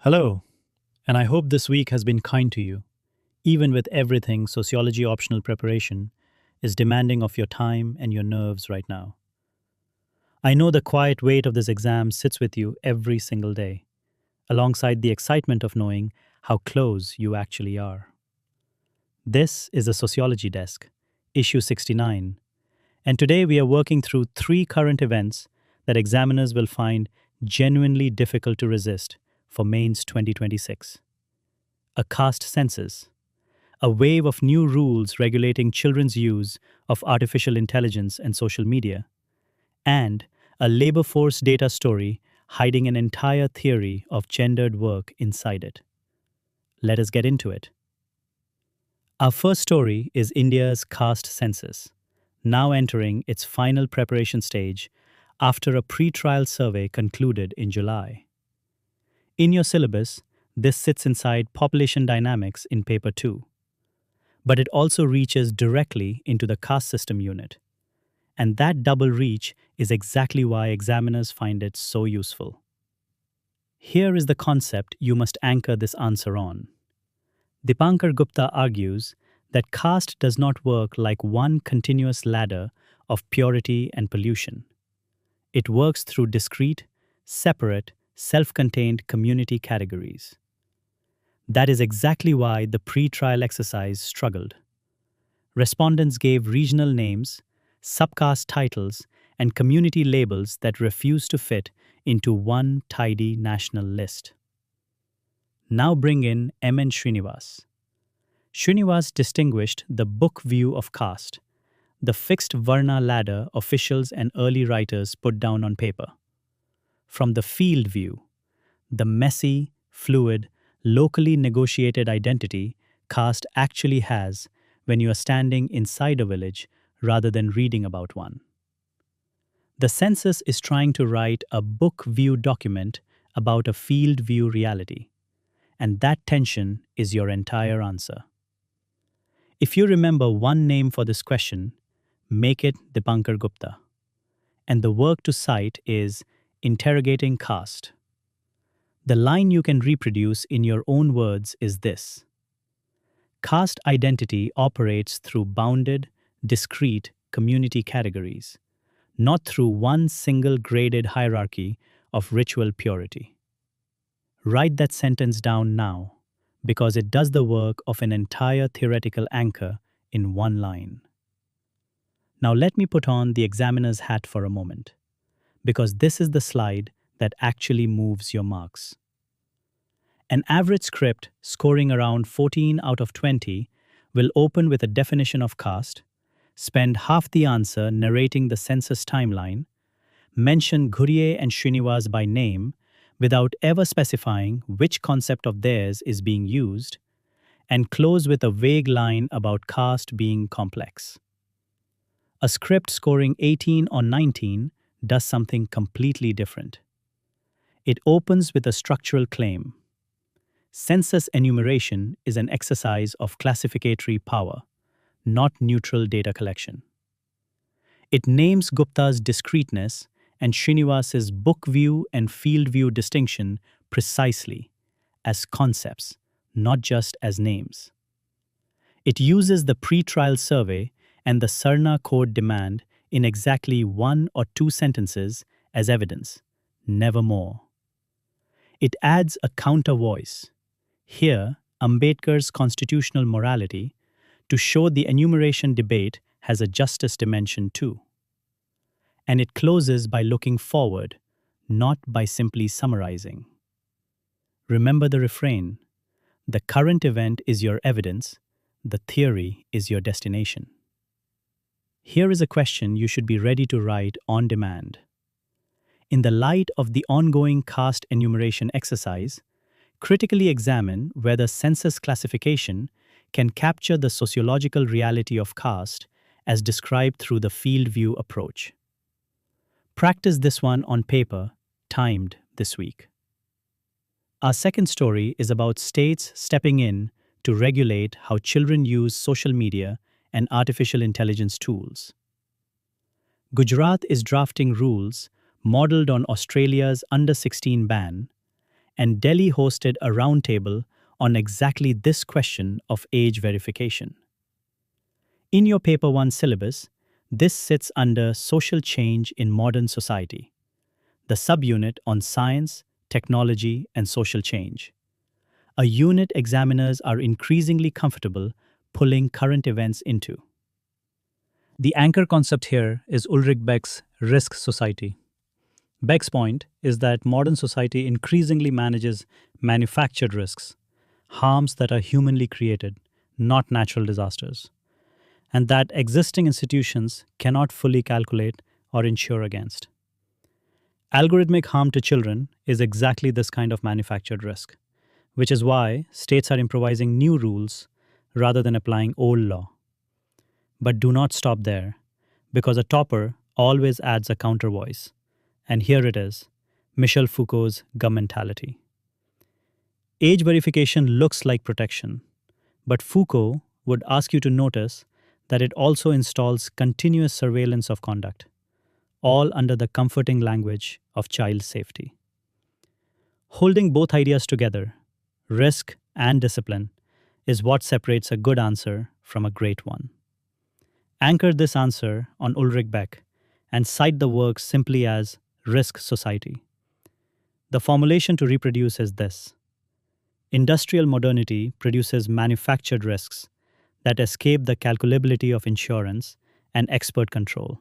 Hello, and I hope this week has been kind to you, even with everything sociology optional preparation is demanding of your time and your nerves right now. I know the quiet weight of this exam sits with you every single day, alongside the excitement of knowing how close you actually are. This is the Sociology Desk, issue 69, and today we are working through three current events that examiners will find genuinely difficult to resist for Mains 2026. A caste census, a wave of new rules regulating children's use of artificial intelligence and social media, and a labor force data story hiding an entire theory of gendered work inside it. Let us get into it. Our first story is India's caste census, now entering its final preparation stage after a pre-trial survey concluded in July. In your syllabus, this sits inside Population Dynamics in Paper 2, but it also reaches directly into the caste system unit. And that double reach is exactly why examiners find it so useful. Here is the concept you must anchor this answer on. Dipankar Gupta argues that caste does not work like one continuous ladder of purity and pollution. It works through discrete, separate, self-contained community categories. That is exactly why the pre-trial exercise struggled. Respondents gave regional names, subcaste titles, and community labels that refused to fit into one tidy national list. Now bring in M. N. Srinivas. Srinivas distinguished the book view of caste, the fixed Varna ladder officials and early writers put down on paper, from the field view, the messy, fluid, locally negotiated identity caste actually has when you are standing inside a village rather than reading about one. The census is trying to write a book view document about a field view reality, and that tension is your entire answer. If you remember one name for this question, make it Dipankar Gupta. And the work to cite is Interrogating Caste. The line you can reproduce in your own words is this: caste identity operates through bounded, discrete community categories, not through one single graded hierarchy of ritual purity. Write that sentence down now, because it does the work of an entire theoretical anchor in one line. Now let me put on the examiner's hat for a moment, because this is the slide that actually moves your marks. An average script scoring around 14 out of 20 will open with a definition of caste, spend half the answer narrating the census timeline, mention Ghurye and Srinivas by name without ever specifying which concept of theirs is being used, and close with a vague line about caste being complex. A script scoring 18 or 19 does something completely different. It opens with a structural claim. Census enumeration is an exercise of classificatory power, not neutral data collection. It names Gupta's discreteness and Srinivas's book view and field view distinction precisely as concepts, not just as names. It uses the pre-trial survey and the Sarna code demand in exactly 1 or 2 sentences as evidence, never more. It adds a counter voice, here Ambedkar's constitutional morality, to show the enumeration debate has a justice dimension too. And it closes by looking forward, not by simply summarizing. Remember the refrain: the current event is your evidence, the theory is your destination. Here is a question you should be ready to write on demand. In the light of the ongoing caste enumeration exercise, critically examine whether census classification can capture the sociological reality of caste as described through the field view approach. Practice this one on paper, timed this week. Our second story is about states stepping in to regulate how children use social media and artificial intelligence tools. Gujarat is drafting rules modeled on Australia's under-16 ban, and Delhi hosted a roundtable on exactly this question of age verification. In your Paper 1 syllabus, this sits under Social Change in Modern Society, the subunit on science, technology, and social change. A unit examiners are increasingly comfortable pulling current events into. The anchor concept here is Ulrich Beck's risk society. Beck's point is that modern society increasingly manages manufactured risks, harms that are humanly created, not natural disasters, and that existing institutions cannot fully calculate or insure against. Algorithmic harm to children is exactly this kind of manufactured risk, which is why states are improvising new rules rather than applying old law. But do not stop there, because a topper always adds a counter voice. And here it is, Michel Foucault's governmentality. Age verification looks like protection, but Foucault would ask you to notice that it also installs continuous surveillance of conduct, all under the comforting language of child safety. Holding both ideas together, risk and discipline, is what separates a good answer from a great one. Anchor this answer on Ulrich Beck and cite the work simply as risk society. The formulation to reproduce is this: industrial modernity produces manufactured risks that escape the calculability of insurance and expert control,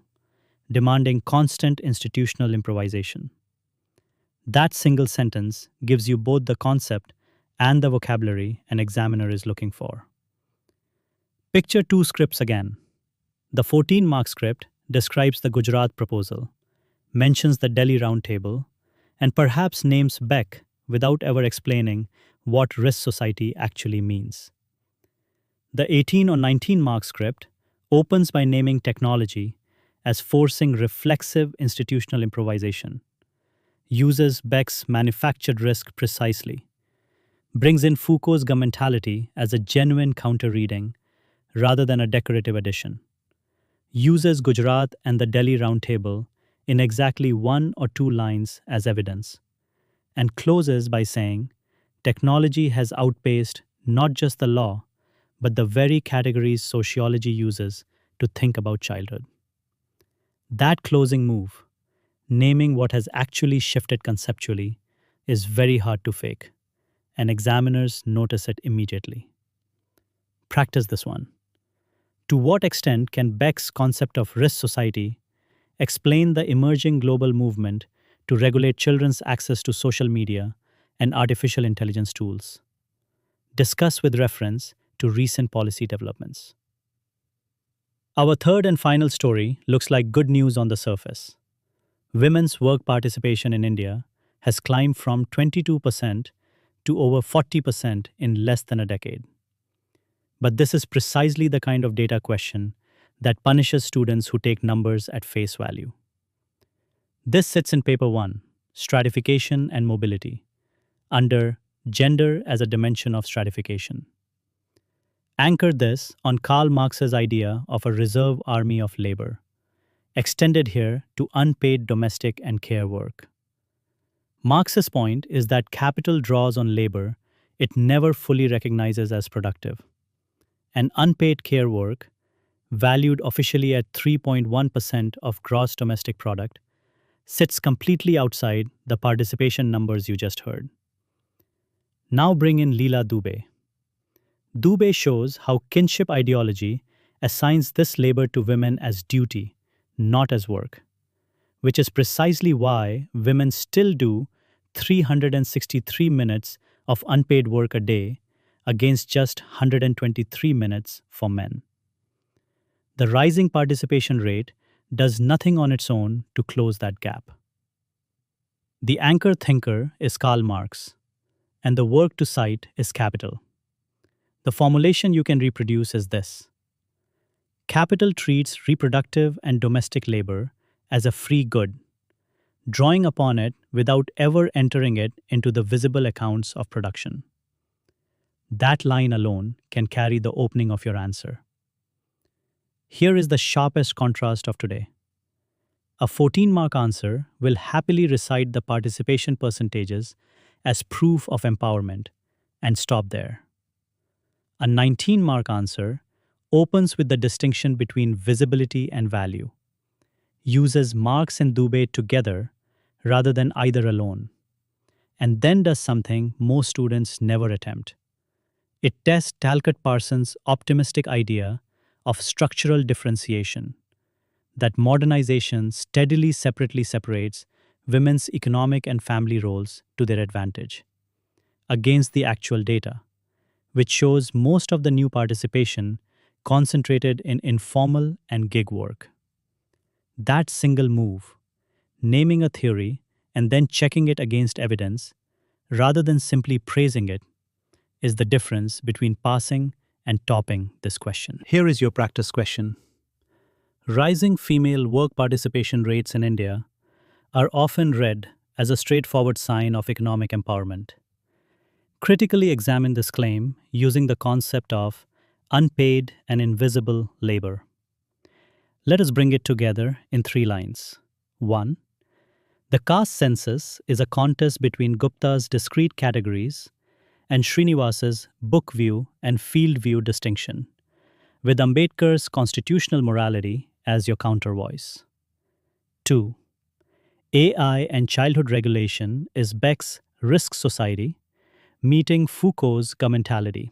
demanding constant institutional improvisation. That single sentence gives you both the concept and the vocabulary an examiner is looking for. Picture two scripts again. The 14-mark script describes the Gujarat proposal, mentions the Delhi Roundtable, and perhaps names Beck without ever explaining what risk society actually means. The 18 or 19-mark script opens by naming technology as forcing reflexive institutional improvisation, uses Beck's manufactured risk precisely, brings in Foucault's governmentality as a genuine counter-reading rather than a decorative addition, uses Gujarat and the Delhi Roundtable in exactly one or two lines as evidence, and closes by saying, technology has outpaced not just the law, but the very categories sociology uses to think about childhood. That closing move, naming what has actually shifted conceptually, is very hard to fake, and examiners notice it immediately. Practice this one. To what extent can Beck's concept of risk society explain the emerging global movement to regulate children's access to social media and artificial intelligence tools? Discuss with reference to recent policy developments. Our third and final story looks like good news on the surface. Women's work participation in India has climbed from 22% to over 40% in less than a decade. But this is precisely the kind of data question that punishes students who take numbers at face value. This sits in Paper 1, Stratification and Mobility, under Gender as a Dimension of Stratification. Anchor this on Karl Marx's idea of a reserve army of labor, extended here to unpaid domestic and care work. Marx's point is that capital draws on labor it never fully recognizes as productive. And unpaid care work, valued officially at 3.1% of gross domestic product, sits completely outside the participation numbers you just heard. Now bring in Leela Dubey. Dubey shows how kinship ideology assigns this labor to women as duty, not as work, which is precisely why women still do 363 minutes of unpaid work a day against just 123 minutes for men. The rising participation rate does nothing on its own to close that gap. The anchor thinker is Karl Marx, and the work to cite is capital. The formulation you can reproduce is this: capital treats reproductive and domestic labor as a free good, drawing upon it without ever entering it into the visible accounts of production. That line alone can carry the opening of your answer. Here is the sharpest contrast of today. A 14-mark answer will happily recite the participation percentages as proof of empowerment and stop there. A 19-mark answer opens with the distinction between visibility and value, uses Marx and Dubé together rather than either alone, and then does something most students never attempt. It tests Talcott Parsons' optimistic idea of structural differentiation, that modernization steadily separately separates women's economic and family roles to their advantage, against the actual data, which shows most of the new participation concentrated in informal and gig work. That single move, naming a theory and then checking it against evidence, rather than simply praising it, is the difference between passing and topping this question. Here is your practice question. Rising female work participation rates in India are often read as a straightforward sign of economic empowerment. Critically examine this claim using the concept of unpaid and invisible labor. Let us bring it together in 3 lines. 1. The caste census is a contest between Gupta's discrete categories and Srinivas's book view and field view distinction, with Ambedkar's constitutional morality as your counter voice. 2. AI and childhood regulation is Beck's risk society, meeting Foucault's governmentality,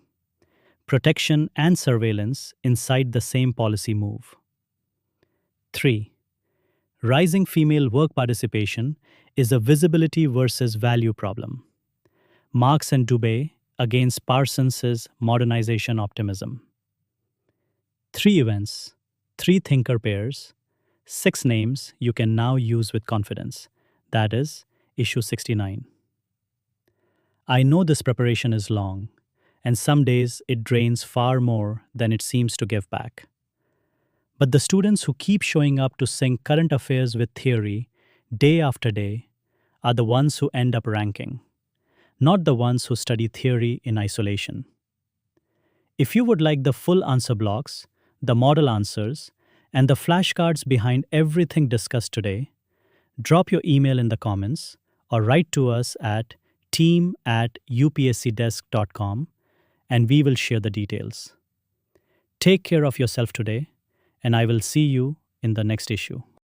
protection and surveillance inside the same policy move. 3. Rising female work participation is a visibility versus value problem. Marx and Dubé against Parsons' modernization optimism. 3 events, 3 thinker pairs, 6 names you can now use with confidence. That is, issue 69. I know this preparation is long, and some days it drains far more than it seems to give back. But the students who keep showing up to sync current affairs with theory day after day are the ones who end up ranking, not the ones who study theory in isolation. If you would like the full answer blocks, the model answers, and the flashcards behind everything discussed today, drop your email in the comments or write to us at team@upscdesk.com and we will share the details. Take care of yourself today, and I will see you in the next issue.